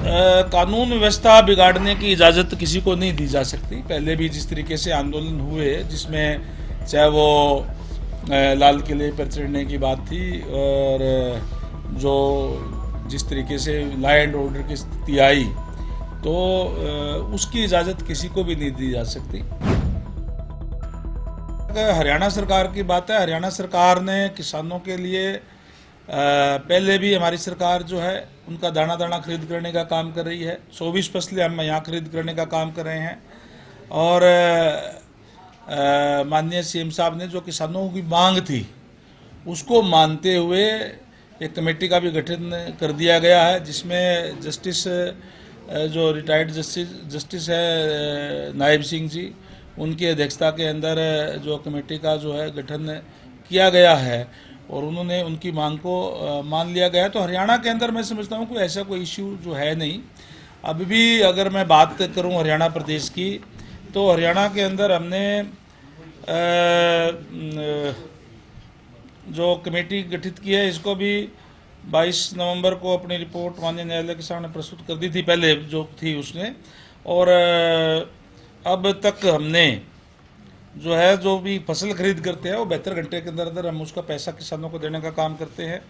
कानून व्यवस्था बिगाड़ने की इजाज़त किसी को नहीं दी जा सकती। पहले भी जिस तरीके से आंदोलन हुए, जिसमें चाहे वो लाल किले पर चढ़ने की बात थी और जो जिस तरीके से लॉ एंड ऑर्डर की स्थिति आई, तो उसकी इजाज़त किसी को भी नहीं दी जा सकती। हरियाणा सरकार की बात है, हरियाणा सरकार ने किसानों के लिए पहले भी हमारी सरकार जो है उनका दाना दाना खरीद करने का काम कर रही है। 24 फसलें हम यहाँ खरीद करने का काम कर रहे हैं और माननीय सीएम साहब ने जो किसानों की मांग थी उसको मानते हुए एक कमेटी का भी गठन कर दिया गया है, जिसमें जस्टिस जो रिटायर्ड जस्टिस है नायब सिंह जी, उनकी अध्यक्षता के अंदर जो कमेटी का जो है गठन किया गया है और उन्होंने उनकी मांग को मान लिया गया है। तो हरियाणा के अंदर मैं समझता हूँ कोई ऐसा कोई इश्यू जो है नहीं। अभी भी अगर मैं बात करूँ हरियाणा प्रदेश की, तो हरियाणा के अंदर हमने जो कमेटी गठित की है, इसको भी 22 नवंबर को अपनी रिपोर्ट माननीय न्यायालय के सामने प्रस्तुत कर दी थी, पहले जो थी उसने। और अब तक हमने जो है जो भी फसल खरीद करते हैं वो 72 घंटे के अंदर अंदर हम उसका पैसा किसानों को देने का काम करते हैं।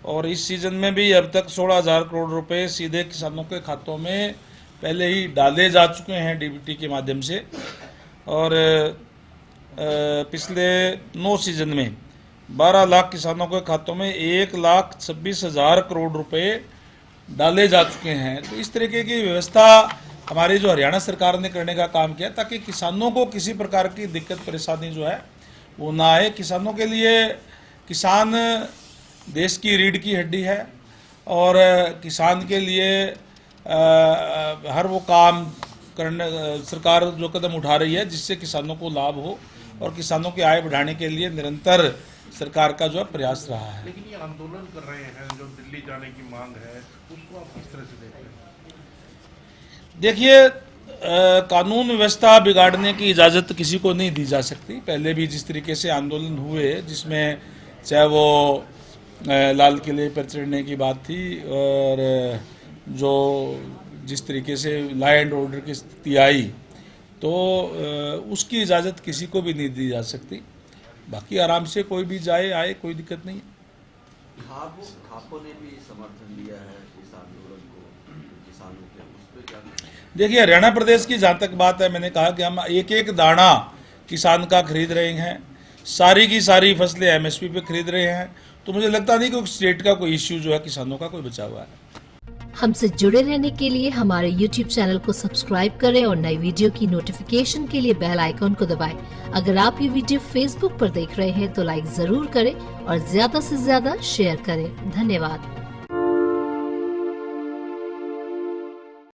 और इस सीज़न में भी अब तक 16,000 करोड़ रुपए सीधे किसानों के खातों में पहले ही डाले जा चुके हैं डीबीटी के माध्यम से। और पिछले 9 सीजन में 12 लाख किसानों के खातों में 1,26,000 करोड़ रुपए डाले जा चुके हैं। तो इस तरीके की व्यवस्था हमारी जो हरियाणा सरकार ने करने का काम किया, ताकि किसानों को किसी प्रकार की दिक्कत परेशानी जो है वो ना आए। किसानों के लिए किसान देश की रीढ़ की हड्डी है और किसान के लिए हर वो काम करने सरकार जो कदम उठा रही है जिससे किसानों को लाभ हो और किसानों की आय बढ़ाने के लिए निरंतर सरकार का जो है प्रयास रहा है। लेकिन ये आंदोलन कर रहे हैं, जो दिल्ली जाने की मांग है, उसको आप किस तरह से देख रहे हैं? देखिए, कानून व्यवस्था बिगाड़ने की इजाज़त किसी को नहीं दी जा सकती। पहले भी जिस तरीके से आंदोलन हुए, जिसमें चाहे वो लाल किले पर चढ़ने की बात थी और जो जिस तरीके से लॉ एंड ऑर्डर की स्थिति आई, तो उसकी इजाज़त किसी को भी नहीं दी जा सकती। बाकी आराम से कोई भी जाए आए, कोई दिक्कत नहीं है। खापों ने भी समर्थन दिया है इस आंदोलन को, किसानों के, उस पर क्या? देखिए, हरियाणा प्रदेश की जहाँ तक बात है, मैंने कहा कि हम एक एक दाना किसान का खरीद रहे हैं, सारी की सारी फसलें एमएसपी पे खरीद रहे हैं। तो मुझे लगता नहीं कि स्टेट का कोई इश्यू जो है किसानों का कोई बचा हुआ है। हमसे जुड़े रहने के लिए हमारे YouTube चैनल को सब्सक्राइब करें और नई वीडियो की नोटिफिकेशन के लिए बेल आइकॉन को दबाएं। अगर आप ये वीडियो Facebook पर देख रहे हैं तो लाइक जरूर करें और ज्यादा से ज्यादा शेयर करें। धन्यवाद।